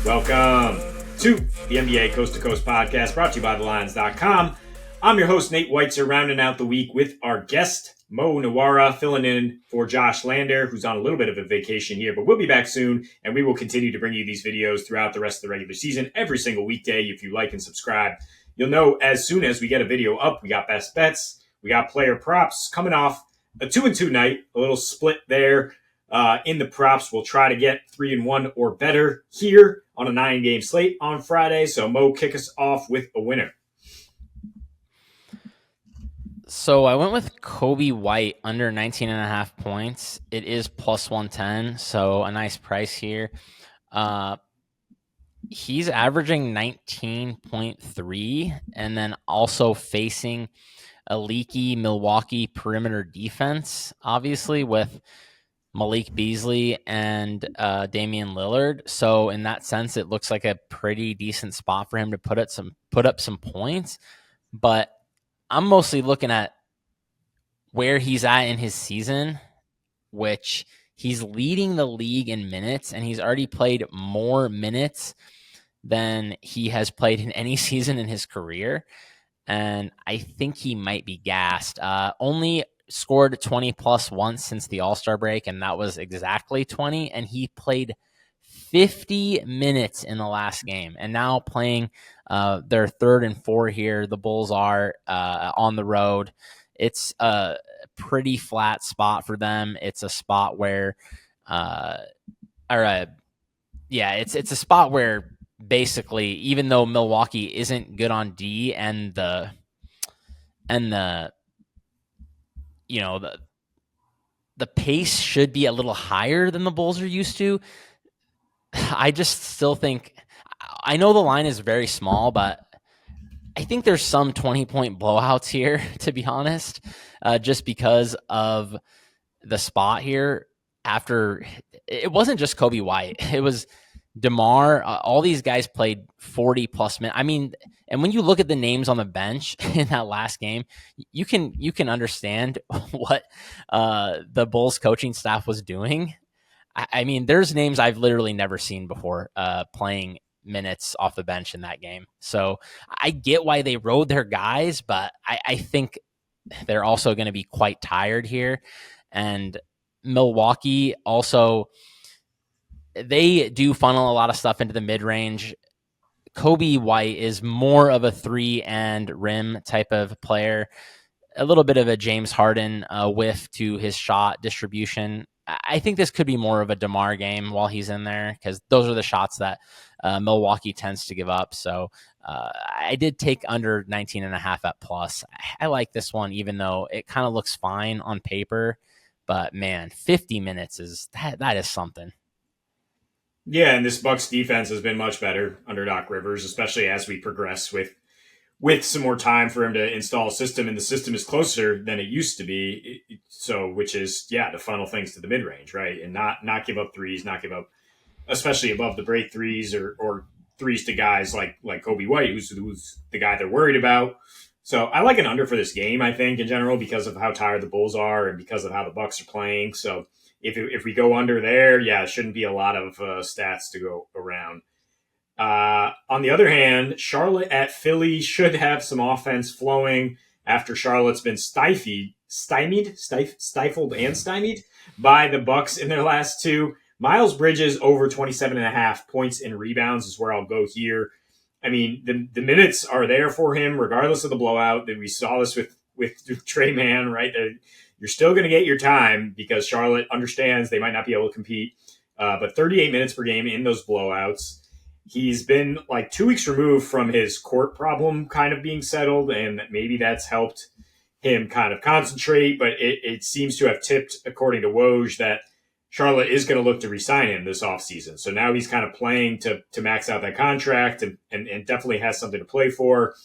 Welcome to the NBA Coast to Coast podcast brought to you by TheLines.com. I'm your host, Nate Weitzer, rounding out the week with our guest, Mo Nawara, filling in for Josh Lander, who's on a little bit of a vacation here, but we'll be back soon, and we will continue to bring you these videos throughout the rest of the regular season, every single weekday. If you like and subscribe, you'll know as soon as we get a video up. We got best bets, we got player props coming off a 2-2 night, a little split there. In the props, we'll try to get 3-1 or better here on a 9-game slate on Friday. So Mo, kick us off with a winner. So I went with Kobe White under 19.5 points. It is plus 110, so a nice price here. He's averaging 19.3 and then also facing a leaky Milwaukee perimeter defense, obviously, with Malik Beasley and Damian Lillard. So in that sense, it looks like a pretty decent spot for him to put up some points. But I'm mostly looking at where he's at in his season, which he's leading the league in minutes, and he's already played more minutes than he has played in any season in his career. And I think he might be gassed. Only scored 20 plus once since the All-Star break, and that was exactly 20. And he played 50 minutes in the last game, and now playing their 3rd and 4 here. The Bulls are on the road. It's a pretty flat spot for them. It's a spot where, it's a spot where basically, even though Milwaukee isn't good on D and the pace should be a little higher than the Bulls are used to, I just still think, I know the line is very small, but I think there's some 20-point blowouts here, to be honest, just because of the spot here. After, it wasn't just Kobe White, it was DeMar. All these guys played 40 plus minutes. I mean, and when you look at the names on the bench in that last game, you can understand what the Bulls coaching staff was doing. I mean, there's names I've literally never seen before playing minutes off the bench in that game. So I get why they rode their guys, but I think they're also going to be quite tired here. And Milwaukee also, they do funnel a lot of stuff into the mid-range. Kobe White is more of a 3 and rim type of player, a little bit of a James Harden whiff to his shot distribution. I think this could be more of a DeMar game while he's in there, because those are the shots that Milwaukee tends to give up. So I did take under 19.5 at plus. I like this one, even though it kind of looks fine on paper. But man, 50 minutes that is something. Yeah, and this Bucks defense has been much better under Doc Rivers, especially as we progress with some more time for him to install a system, and the system is closer than it used to be. So, which is, to funnel things to the mid range, right, and not give up threes, not give up, especially above the break threes or threes to guys like Kobe White, who's the guy they're worried about. So, I like an under for this game. I think in general, because of how tired the Bulls are and because of how the Bucks are playing. So, if we go under there, it shouldn't be a lot of stats to go around. On the other hand, Charlotte at Philly should have some offense flowing after Charlotte's been stifled and stymied by the Bucks in their last 2. Miles Bridges over 27.5 points and rebounds is where I'll go here. I mean, the minutes are there for him regardless of the blowout. That we saw this with Trey Mann, right? You're still going to get your time because Charlotte understands they might not be able to compete. But 38 minutes per game in those blowouts. He's been like 2 weeks removed from his court problem kind of being settled, and maybe that's helped him kind of concentrate. But it seems to have tipped, according to Woj, that Charlotte is going to look to re-sign him this offseason. So now he's kind of playing to max out that contract and definitely has something to play for.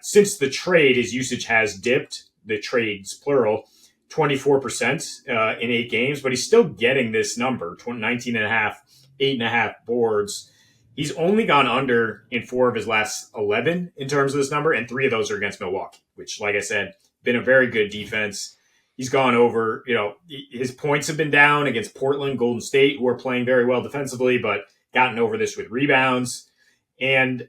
Since the trade, his usage has dipped, the trades plural, 24% in 8 games, but he's still getting this number, 19.5, 8.5 boards. He's only gone under in 4 of his last 11 in terms of this number, and 3 of those are against Milwaukee, which, like I said, been a very good defense. He's gone over, his points have been down against Portland, Golden State, who are playing very well defensively, but gotten over this with rebounds. And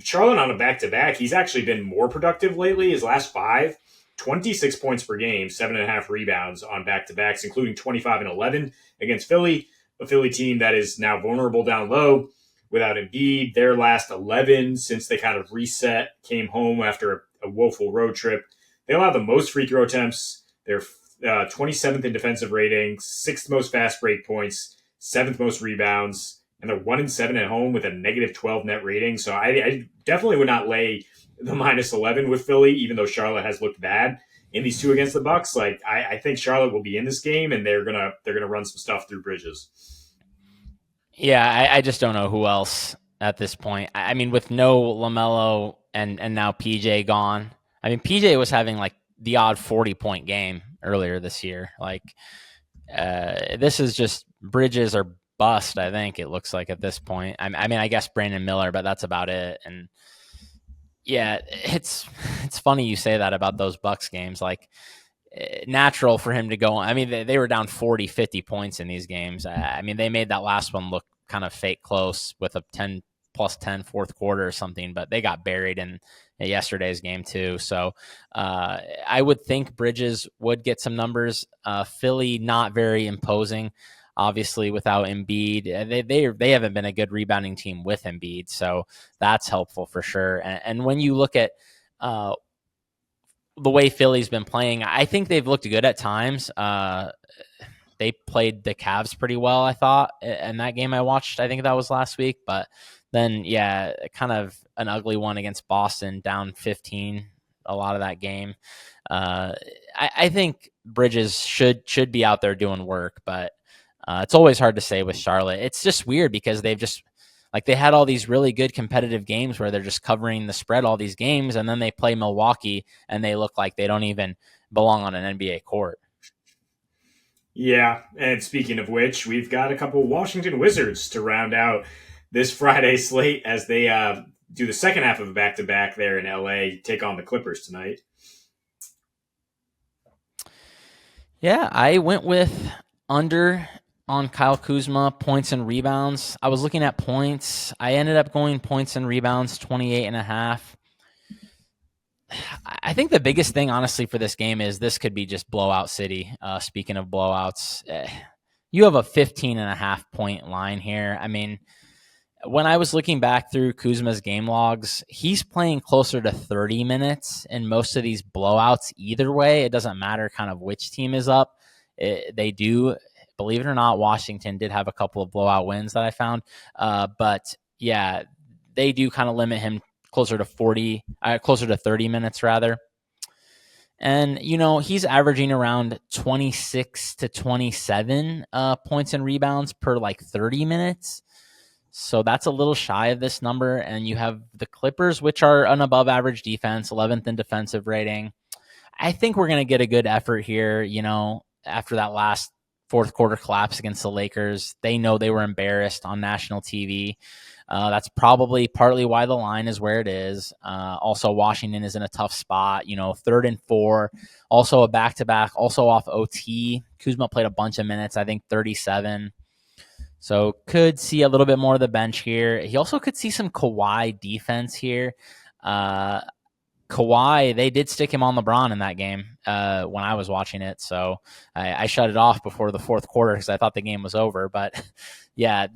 Charlotte on a back-to-back, he's actually been more productive lately. His last five, 26 points per game, 7.5 rebounds on back-to-backs, including 25 and 11 against Philly, a Philly team that is now vulnerable down low without Embiid. Their last 11 since they kind of reset, came home after a woeful road trip. They allow the most free throw attempts. They're 27th in defensive rating, sixth most fast break points, seventh most rebounds, and they're 1-7 at home with a negative 12 net rating. So I definitely would not lay the minus 11 with Philly, even though Charlotte has looked bad in these two against the Bucks. Like I think Charlotte will be in this game, and they're gonna run some stuff through Bridges. Yeah, I just don't know who else at this point. I mean, with no LaMelo and now PJ gone. I mean, PJ was having like the odd 40-point game earlier this year. Like, this is just Bridges or bust, I think it looks like at this point. I mean, I guess Brandon Miller, but that's about it. And yeah, it's funny you say that about those Bucks games. Like, natural for him to go. I mean, they were down 40, 50 points in these games. I mean, they made that last one look kind of fake close with a 10 plus 10 fourth quarter or something, but they got buried in yesterday's game too. So I would think Bridges would get some numbers. Philly, not very imposing. Obviously, without Embiid, they haven't been a good rebounding team with Embiid, so that's helpful for sure. And when you look at the way Philly's been playing, I think they've looked good at times. They played the Cavs pretty well, I thought, in that game I watched. I think that was last week. But then, yeah, kind of an ugly one against Boston, down 15 a lot of that game. I think Bridges should be out there doing work, but it's always hard to say with Charlotte. It's just weird because they've just like they had all these really good competitive games where they're just covering the spread all these games, and then they play Milwaukee and they look like they don't even belong on an NBA court. Yeah, and speaking of which, we've got a couple Washington Wizards to round out this Friday slate as they do the second half of a back-to-back there in LA, take on the Clippers tonight. Yeah, I went with under on Kyle Kuzma, points and rebounds. I was looking at points. I ended up going points and rebounds, 28.5. I think the biggest thing, honestly, for this game is this could be just blowout city. Speaking of blowouts, you have a 15.5 point line here. I mean, when I was looking back through Kuzma's game logs, he's playing closer to 30 minutes in most of these blowouts. Either way, it doesn't matter kind of which team is up. They do, believe it or not, Washington did have a couple of blowout wins that I found. But yeah, they do kind of limit him closer to 30 minutes rather. And, he's averaging around 26 to 27 points and rebounds per like 30 minutes. So that's a little shy of this number. And you have the Clippers, which are an above average defense, 11th in defensive rating. I think we're going to get a good effort here, after that last fourth quarter collapse against the Lakers. They know they were embarrassed on national TV. That's probably partly why the line is where it is. Also, Washington is in a tough spot, 3rd and 4. Also a back-to-back, also off OT. Kuzma played a bunch of minutes, I think 37. So could see a little bit more of the bench here. He also could see some Kawhi defense here. Kawhi, they did stick him on LeBron in that game when I was watching it. So I shut it off before the fourth quarter because I thought the game was over. But yeah,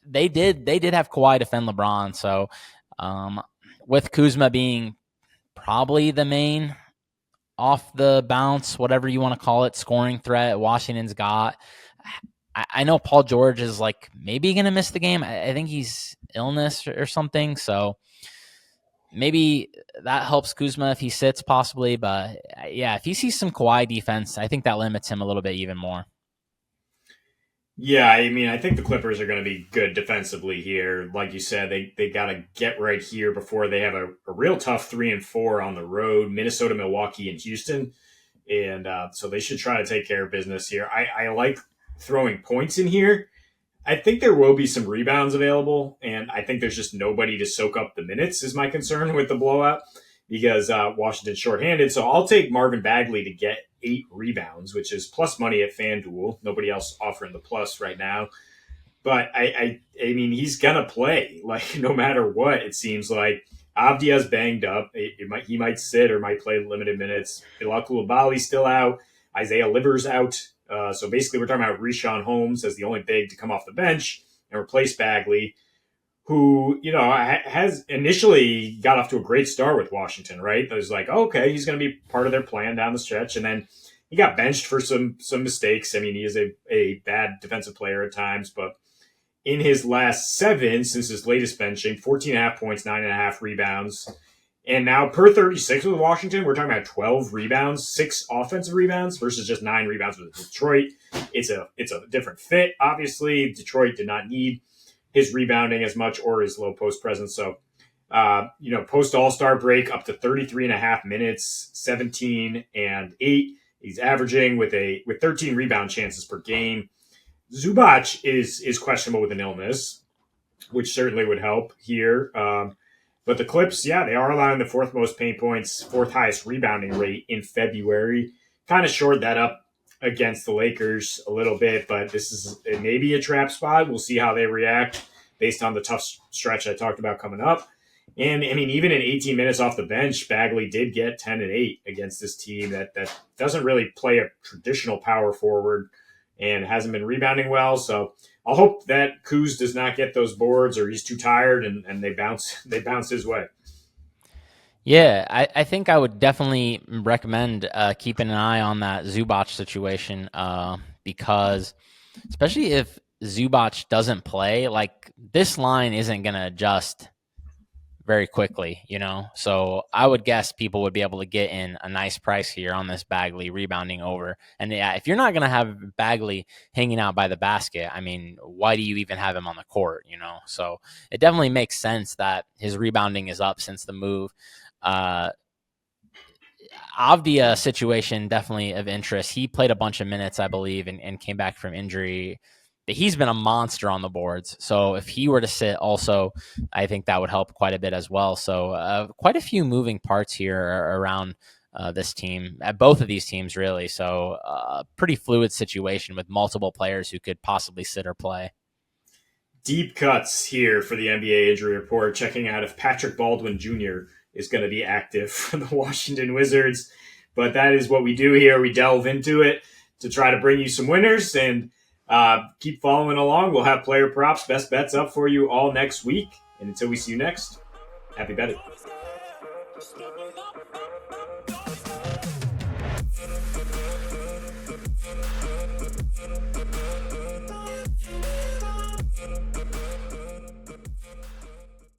they did have Kawhi defend LeBron. So with Kuzma being probably the main off the bounce, whatever you want to call it, scoring threat Washington's got. I know Paul George is like maybe going to miss the game. I think he's illness or something. So maybe that helps Kuzma if he sits possibly. But yeah, if he sees some Kawhi defense, I think that limits him a little bit even more. Yeah, I mean, I think the Clippers are going to be good defensively here. Like you said, they got to get right here before they have a real tough 3-4 on the road: Minnesota, Milwaukee, and Houston. And so they should try to take care of business here. I like throwing points in here. I think there will be some rebounds available, and I think there's just nobody to soak up the minutes is my concern with the blowout because Washington's shorthanded. So I'll take Marvin Bagley to get 8 rebounds, which is plus money at FanDuel. Nobody else offering the plus right now. but I mean, he's gonna play like no matter what. It seems like Avdia's banged up. He might sit or might play limited minutes. Bilal Koulibaly's still out. Isaiah Livers out. So basically, we're talking about Richaun Holmes as the only big to come off the bench and replace Bagley, who, has initially got off to a great start with Washington, right? It was like, okay, he's going to be part of their plan down the stretch. And then he got benched for some mistakes. I mean, he is a bad defensive player at times, but in his last 7, since his latest benching, 14.5 points, 9.5 rebounds. And now per 36 with Washington, we're talking about 12 rebounds, 6 offensive rebounds versus just 9 rebounds with Detroit. It's a different fit. Obviously, Detroit did not need his rebounding as much or his low post presence. So, post All-Star break up to 33.5 minutes, 17 and 8. He's averaging with 13 rebound chances per game. Zubac is questionable with an illness, which certainly would help here. But the Clips, yeah, they are allowing the 4th most paint points, 4th highest rebounding rate in February. Kind of shored that up against the Lakers a little bit, but this is maybe a trap spot. We'll see how they react based on the tough stretch I talked about coming up. And I mean, even in 18 minutes off the bench, Bagley did get 10 and 8 against this team that doesn't really play a traditional power forward and hasn't been rebounding well. So I'll hope that Kuz does not get those boards or he's too tired and they bounce his way. Yeah, I think I would definitely recommend keeping an eye on that Zubac situation because especially if Zubac doesn't play, like this line isn't going to adjust very quickly, So I would guess people would be able to get in a nice price here on this Bagley rebounding over. And yeah, if you're not going to have Bagley hanging out by the basket, I mean, why do you even have him on the court, So it definitely makes sense that his rebounding is up since the move. Avdia situation definitely of interest. He played a bunch of minutes, I believe, and came back from injury. He's been a monster on the boards. So if he were to sit also, I think that would help quite a bit as well. So quite a few moving parts here around this team, at both of these teams, really. So pretty fluid situation with multiple players who could possibly sit or play. Deep cuts here for the NBA injury report, checking out if Patrick Baldwin Jr. is going to be active for the Washington Wizards. But that is what we do here. We delve into it to try to bring you some winners and keep following along. We'll have player props, best bets up for you all next week. And until we see you next, happy betting.